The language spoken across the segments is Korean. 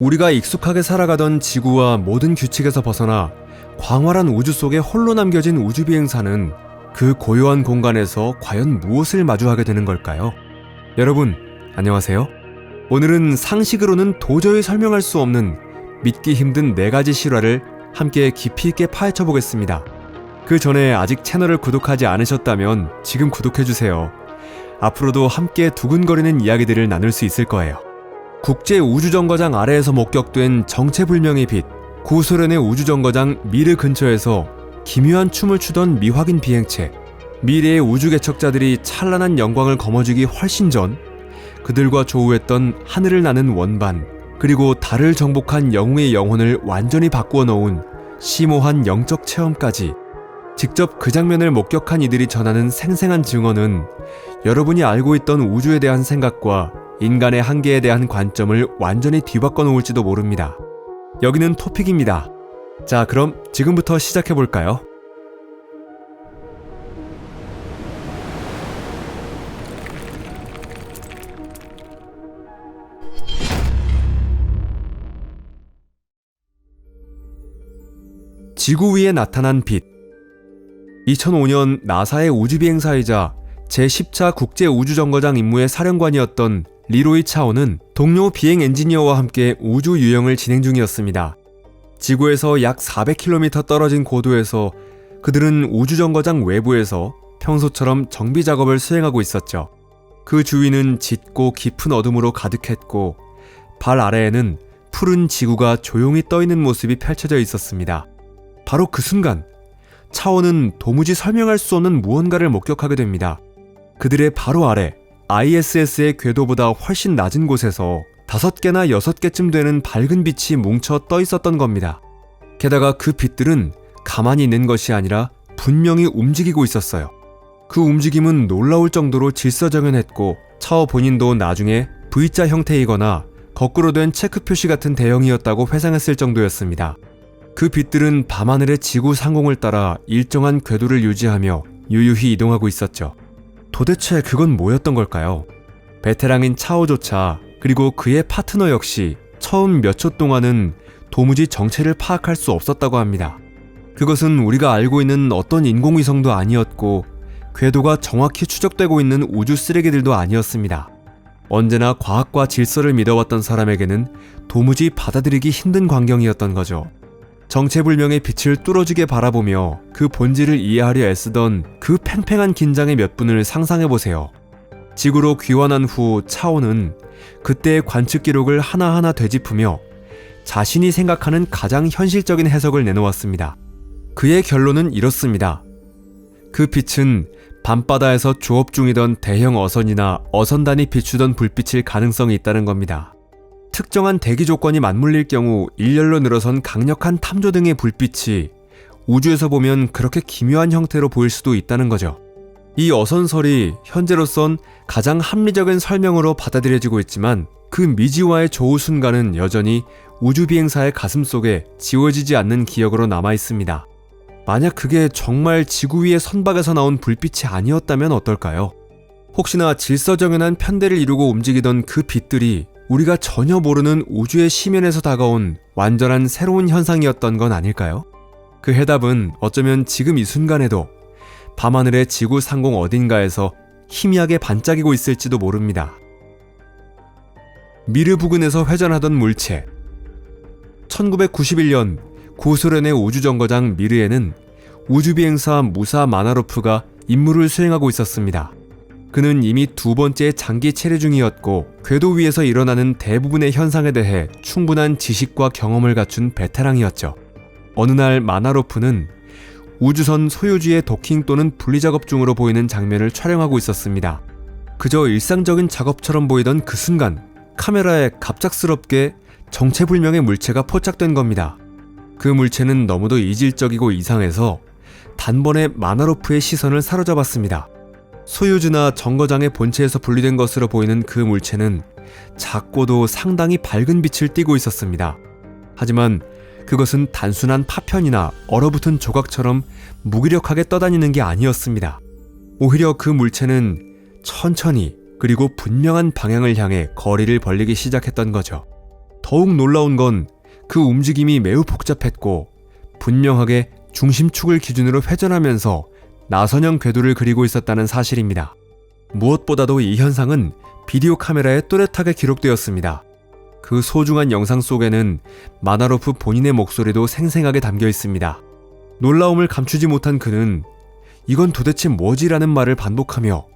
우리가 익숙하게 살아가던 지구와 모든 규칙에서 벗어나 광활한 우주 속에 홀로 남겨진 우주비행사는 그 고요한 공간에서 과연 무엇을 마주하게 되는 걸까요? 여러분, 안녕하세요. 오늘은 상식으로는 도저히 설명할 수 없는 믿기 힘든 4가지 실화를 함께 깊이 있게 파헤쳐 보겠습니다. 그 전에 아직 채널을 구독하지 않으셨다면 지금 구독해주세요. 앞으로도 함께 두근거리는 이야기들을 나눌 수 있을 거예요. 국제우주정거장 아래에서 목격된 정체불명의 빛, 구소련의 우주정거장 미르 근처에서 기묘한 춤을 추던 미확인 비행체, 미래의 우주개척자들이 찬란한 영광을 거머쥐기 훨씬 전 그들과 조우했던 하늘을 나는 원반, 그리고 달을 정복한 영웅의 영혼을 완전히 바꾸어 놓은 심오한 영적 체험까지 직접 그 장면을 목격한 이들이 전하는 생생한 증언은 여러분이 알고 있던 우주에 대한 생각과 인간의 한계에 대한 관점을 완전히 뒤바꿔 놓을지도 모릅니다. 여기는 토픽입니다. 자, 그럼 지금부터 시작해볼까요? 지구 위에 나타난 빛. 2005년 나사의 우주비행사이자 제10차 국제우주정거장 임무의 사령관이었던 리로이 차오는 동료 비행 엔지니어와 함께 우주 유영을 진행 중이었습니다. 지구에서 약 400km 떨어진 고도에서 그들은 우주정거장 외부에서 평소처럼 정비 작업을 수행하고 있었죠. 그 주위는 짙고 깊은 어둠으로 가득했고 발 아래에는 푸른 지구가 조용히 떠있는 모습이 펼쳐져 있었습니다. 바로 그 순간 차오는 도무지 설명할 수 없는 무언가를 목격하게 됩니다. 그들의 바로 아래 ISS의 궤도보다 훨씬 낮은 곳에서 5개나 6개쯤 되는 밝은 빛이 뭉쳐 떠 있었던 겁니다. 게다가 그 빛들은 가만히 있는 것이 아니라 분명히 움직이고 있었어요. 그 움직임은 놀라울 정도로 질서정연했고 차오 본인도 나중에 V자 형태이거나 거꾸로 된 체크 표시 같은 대형이었다고 회상했을 정도였습니다. 그 빛들은 밤하늘의 지구 상공을 따라 일정한 궤도를 유지하며 유유히 이동하고 있었죠. 도대체 그건 뭐였던 걸까요? 베테랑인 차오조차 그리고 그의 파트너 역시 처음 몇 초 동안은 도무지 정체를 파악할 수 없었다고 합니다. 그것은 우리가 알고 있는 어떤 인공위성도 아니었고 궤도가 정확히 추적되고 있는 우주 쓰레기들도 아니었습니다. 언제나 과학과 질서를 믿어왔던 사람에게는 도무지 받아들이기 힘든 광경이었던 거죠. 정체불명의 빛을 뚫어지게 바라보며 그 본질을 이해하려 애쓰던 그 팽팽한 긴장의 몇 분을 상상해보세요. 지구로 귀환한 후 차오는 그때의 관측 기록을 하나하나 되짚으며 자신이 생각하는 가장 현실적인 해석을 내놓았습니다. 그의 결론은 이렇습니다. 그 빛은 밤바다에서 조업 중이던 대형 어선이나 어선단이 비추던 불빛일 가능성이 있다는 겁니다. 특정한 대기 조건이 맞물릴 경우 일렬로 늘어선 강력한 탐조 등의 불빛이 우주에서 보면 그렇게 기묘한 형태로 보일 수도 있다는 거죠. 이 어선설이 현재로선 가장 합리적인 설명으로 받아들여지고 있지만 그 미지와의 조우 순간은 여전히 우주비행사의 가슴속에 지워지지 않는 기억으로 남아있습니다. 만약 그게 정말 지구 위의 선박에서 나온 불빛이 아니었다면 어떨까요? 혹시나 질서정연한 편대를 이루고 움직이던 그 빛들이 우리가 전혀 모르는 우주의 심연에서 다가온 완전한 새로운 현상이었던 건 아닐까요? 그 해답은 어쩌면 지금 이 순간에도 밤하늘의 지구 상공 어딘가에서 희미하게 반짝이고 있을지도 모릅니다. 미르 부근에서 회전하던 물체. 1991년 구소련의 우주정거장 미르에는 우주비행사 무사 마나로프가 임무를 수행하고 있었습니다. 그는 이미 2번째 장기 체류 중이었고 궤도 위에서 일어나는 대부분의 현상에 대해 충분한 지식과 경험을 갖춘 베테랑이었죠. 어느 날 마나로프는 우주선 소유주의 도킹 또는 분리작업 중으로 보이는 장면을 촬영하고 있었습니다. 그저 일상적인 작업처럼 보이던 그 순간 카메라에 갑작스럽게 정체불명의 물체가 포착된 겁니다. 그 물체는 너무도 이질적이고 이상해서 단번에 마나로프의 시선을 사로잡았습니다. 소유주나 정거장의 본체에서 분리된 것으로 보이는 그 물체는 작고도 상당히 밝은 빛을 띠고 있었습니다. 하지만 그것은 단순한 파편이나 얼어붙은 조각처럼 무기력하게 떠다니는 게 아니었습니다. 오히려 그 물체는 천천히 그리고 분명한 방향을 향해 거리를 벌리기 시작했던 거죠. 더욱 놀라운 건 그 움직임이 매우 복잡했고 분명하게 중심축을 기준으로 회전하면서 나선형 궤도를 그리고 있었다는 사실입니다. 무엇보다도 이 현상은 비디오 카메라에 또렷하게 기록되었습니다. 그 소중한 영상 속에는 마나로프 본인의 목소리도 생생하게 담겨 있습니다. 놀라움을 감추지 못한 그는 이건 도대체 뭐지라는 말을 반복하며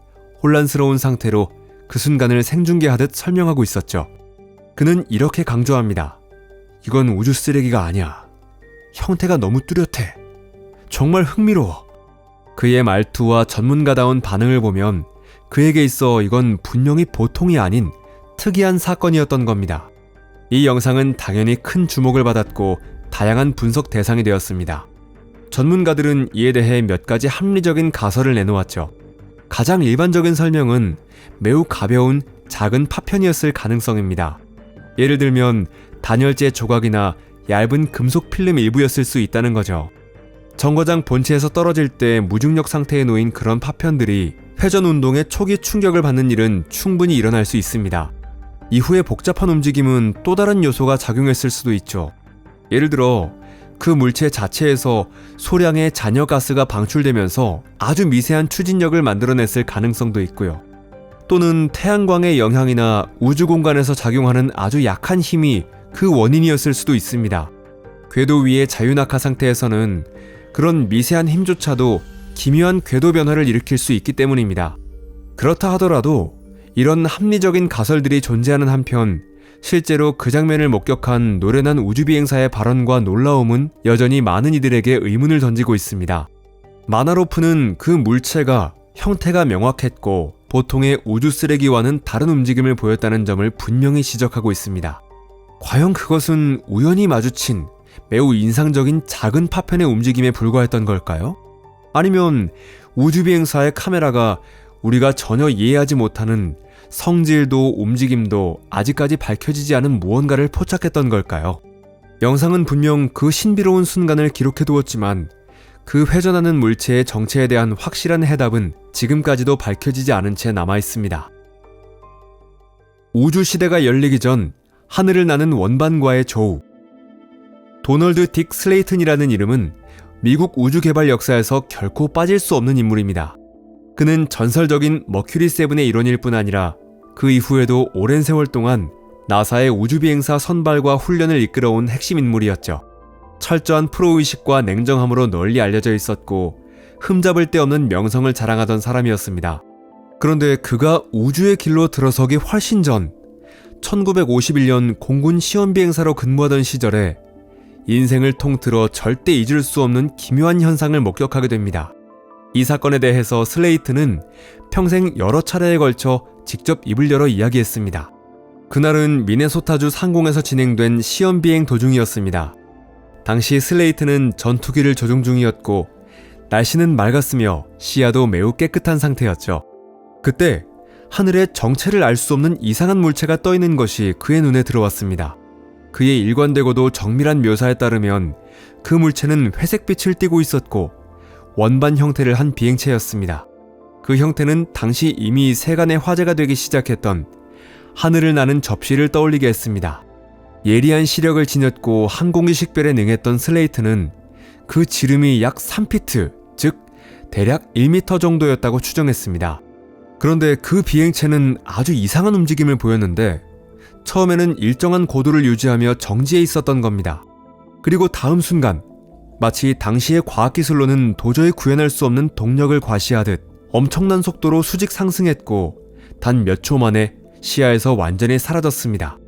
혼란스러운 상태로 그 순간을 생중계하듯 설명하고 있었죠. 그는 이렇게 강조합니다. 이건 우주 쓰레기가 아니야. 형태가 너무 뚜렷해. 정말 흥미로워. 그의 말투와 전문가다운 반응을 보면 그에게 있어 이건 분명히 보통이 아닌 특이한 사건이었던 겁니다. 이 영상은 당연히 큰 주목을 받았고 다양한 분석 대상이 되었습니다. 전문가들은 이에 대해 몇 가지 합리적인 가설을 내놓았죠. 가장 일반적인 설명은 매우 가벼운 작은 파편이었을 가능성입니다. 예를 들면 단열재 조각이나 얇은 금속 필름 일부였을 수 있다는 거죠. 정거장 본체에서 떨어질 때 무중력 상태에 놓인 그런 파편들이 회전 운동의 초기 충격을 받는 일은 충분히 일어날 수 있습니다. 이후에 복잡한 움직임은 또 다른 요소가 작용했을 수도 있죠. 예를 들어 그 물체 자체에서 소량의 잔여가스가 방출되면서 아주 미세한 추진력을 만들어냈을 가능성도 있고요. 또는 태양광의 영향이나 우주 공간에서 작용하는 아주 약한 힘이 그 원인이었을 수도 있습니다. 궤도 위의 자유낙하 상태에서는 그런 미세한 힘조차도 기묘한 궤도 변화를 일으킬 수 있기 때문입니다. 그렇다 하더라도 이런 합리적인 가설들이 존재하는 한편 실제로 그 장면을 목격한 노련한 우주비행사의 발언과 놀라움은 여전히 많은 이들에게 의문을 던지고 있습니다. 마나로프는 그 물체가 형태가 명확했고 보통의 우주 쓰레기와는 다른 움직임을 보였다는 점을 분명히 지적하고 있습니다. 과연 그것은 우연히 마주친 매우 인상적인 작은 파편의 움직임에 불과했던 걸까요? 아니면 우주비행사의 카메라가 우리가 전혀 이해하지 못하는 성질도 움직임도 아직까지 밝혀지지 않은 무언가를 포착했던 걸까요? 영상은 분명 그 신비로운 순간을 기록해두었지만 그 회전하는 물체의 정체에 대한 확실한 해답은 지금까지도 밝혀지지 않은 채 남아있습니다. 우주시대가 열리기 전 하늘을 나는 원반과의 조우. 도널드 딕 슬레이튼이라는 이름은 미국 우주개발 역사에서 결코 빠질 수 없는 인물입니다. 그는 전설적인 머큐리 7의 일원일 뿐 아니라 그 이후에도 오랜 세월 동안 나사의 우주비행사 선발과 훈련을 이끌어온 핵심 인물이었죠. 철저한 프로의식과 냉정함으로 널리 알려져 있었고 흠잡을 데 없는 명성을 자랑하던 사람이었습니다. 그런데 그가 우주의 길로 들어서기 훨씬 전 1951년 공군 시험비행사로 근무하던 시절에 인생을 통틀어 절대 잊을 수 없는 기묘한 현상을 목격하게 됩니다. 이 사건에 대해서 슬레이튼은 평생 여러 차례에 걸쳐 직접 입을 열어 이야기했습니다. 그날은 미네소타주 상공에서 진행된 시험비행 도중이었습니다. 당시 슬레이튼은 전투기를 조종 중이었고 날씨는 맑았으며 시야도 매우 깨끗한 상태였죠. 그때 하늘에 정체를 알 수 없는 이상한 물체가 떠있는 것이 그의 눈에 들어왔습니다. 그의 일관되고도 정밀한 묘사에 따르면 그 물체는 회색빛을 띠고 있었고 원반 형태를 한 비행체였습니다. 그 형태는 당시 이미 세간의 화제가 되기 시작했던 하늘을 나는 접시를 떠올리게 했습니다. 예리한 시력을 지녔고 항공기 식별에 능했던 슬레이튼은 그 지름이 약 3피트, 즉 대략 1m 정도였다고 추정했습니다. 그런데 그 비행체는 아주 이상한 움직임을 보였는데 처음에는 일정한 고도를 유지하며 정지해 있었던 겁니다. 그리고 다음 순간 마치 당시의 과학기술로는 도저히 구현할 수 없는 동력을 과시하듯 엄청난 속도로 수직 상승했고 단 몇 초 만에 시야에서 완전히 사라졌습니다.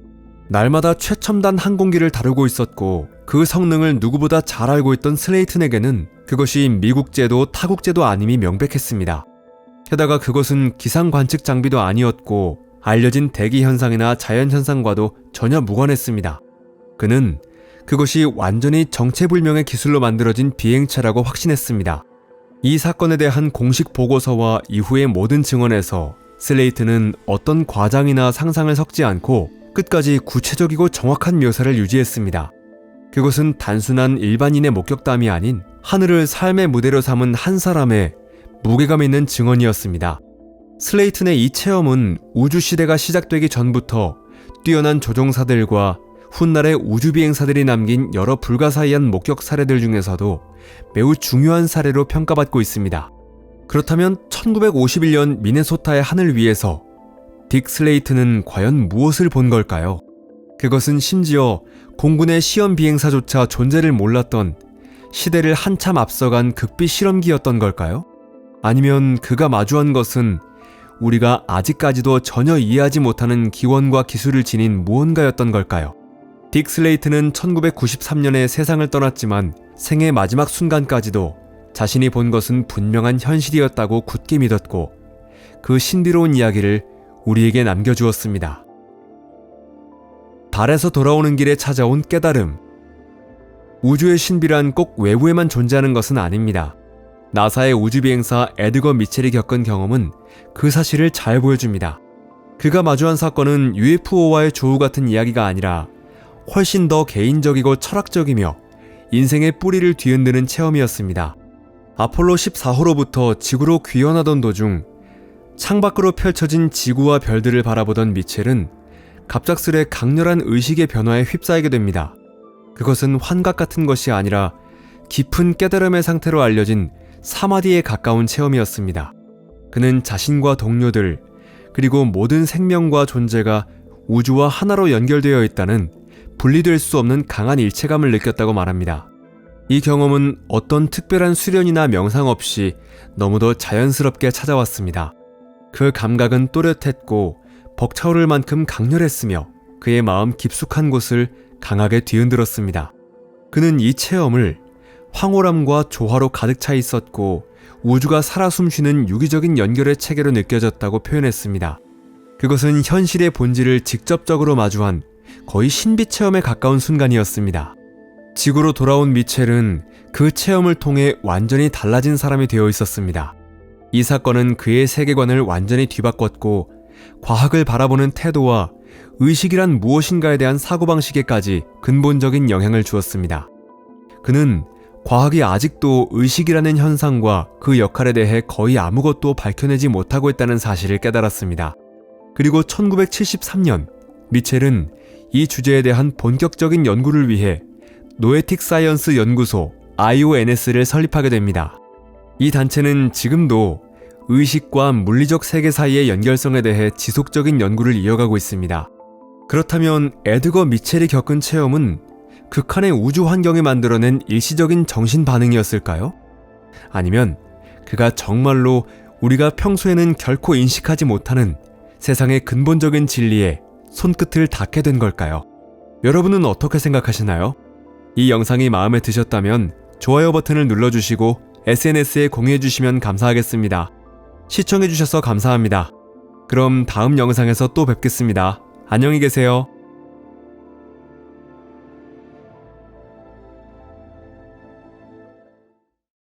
날마다 최첨단 항공기를 다루고 있었고 그 성능을 누구보다 잘 알고 있던 슬레이튼에게는 그것이 미국제도 타국제도 아님이 명백했습니다. 게다가 그것은 기상 관측 장비도 아니었고 알려진 대기 현상이나 자연 현상과도 전혀 무관했습니다. 그는 그것이 완전히 정체불명의 기술로 만들어진 비행체라고 확신했습니다. 이 사건에 대한 공식 보고서와 이후의 모든 증언에서 슬레이튼은 어떤 과장이나 상상을 섞지 않고 끝까지 구체적이고 정확한 묘사를 유지했습니다. 그것은 단순한 일반인의 목격담이 아닌 하늘을 삶의 무대로 삼은 한 사람의 무게감 있는 증언이었습니다. 슬레이튼의 이 체험은 우주시대가 시작되기 전부터 뛰어난 조종사들과 훗날의 우주비행사들이 남긴 여러 불가사의한 목격 사례들 중에서도 매우 중요한 사례로 평가받고 있습니다. 그렇다면 1951년 미네소타의 하늘 위에서 딕 슬레이트는 과연 무엇을 본 걸까요? 그것은 심지어 공군의 시험 비행사조차 존재를 몰랐던 시대를 한참 앞서간 극비 실험기였던 걸까요? 아니면 그가 마주한 것은 우리가 아직까지도 전혀 이해하지 못하는 기원과 기술을 지닌 무언가였던 걸까요? 딕 슬레이트는 1993년에 세상을 떠났지만 생의 마지막 순간까지도 자신이 본 것은 분명한 현실이었다고 굳게 믿었고 그 신비로운 이야기를 우리에게 남겨주었습니다. 달에서 돌아오는 길에 찾아온 깨달음. 우주의 신비란 꼭 외부에만 존재하는 것은 아닙니다. 나사의 우주비행사 에드거 미첼이 겪은 경험은 그 사실을 잘 보여줍니다. 그가 마주한 사건은 UFO와의 조우 같은 이야기가 아니라 훨씬 더 개인적이고 철학적이며 인생의 뿌리를 뒤흔드는 체험이었습니다. 아폴로 14호로부터 지구로 귀환하던 도중 창밖으로 펼쳐진 지구와 별들을 바라보던 미첼은 갑작스레 강렬한 의식의 변화에 휩싸이게 됩니다. 그것은 환각 같은 것이 아니라 깊은 깨달음의 상태로 알려진 사마디에 가까운 체험이었습니다. 그는 자신과 동료들, 그리고 모든 생명과 존재가 우주와 하나로 연결되어 있다는 분리될 수 없는 강한 일체감을 느꼈다고 말합니다. 이 경험은 어떤 특별한 수련이나 명상 없이 너무도 자연스럽게 찾아왔습니다. 그 감각은 또렷했고 벅차오를 만큼 강렬했으며 그의 마음 깊숙한 곳을 강하게 뒤흔들었습니다. 그는 이 체험을 황홀함과 조화로 가득 차 있었고 우주가 살아 숨쉬는 유기적인 연결의 체계로 느껴졌다고 표현했습니다. 그것은 현실의 본질을 직접적으로 마주한 거의 신비 체험에 가까운 순간이었습니다. 지구로 돌아온 미첼은 그 체험을 통해 완전히 달라진 사람이 되어 있었습니다. 이 사건은 그의 세계관을 완전히 뒤바꿨고 과학을 바라보는 태도와 의식이란 무엇인가에 대한 사고방식에까지 근본적인 영향을 주었습니다. 그는 과학이 아직도 의식이라는 현상과 그 역할에 대해 거의 아무것도 밝혀내지 못하고 있다는 사실을 깨달았습니다. 그리고 1973년 미첼은 이 주제에 대한 본격적인 연구를 위해 노에틱 사이언스 연구소 IONS를 설립하게 됩니다. 이 단체는 지금도 의식과 물리적 세계 사이의 연결성에 대해 지속적인 연구를 이어가고 있습니다. 그렇다면 에드거 미첼이 겪은 체험은 극한의 우주 환경이 만들어낸 일시적인 정신 반응이었을까요? 아니면 그가 정말로 우리가 평소에는 결코 인식하지 못하는 세상의 근본적인 진리에 손끝을 닿게 된 걸까요? 여러분은 어떻게 생각하시나요? 이 영상이 마음에 드셨다면 좋아요 버튼을 눌러주시고 SNS에 공유해주시면 감사하겠습니다. 시청해주셔서 감사합니다. 그럼 다음 영상에서 또 뵙겠습니다. 안녕히 계세요.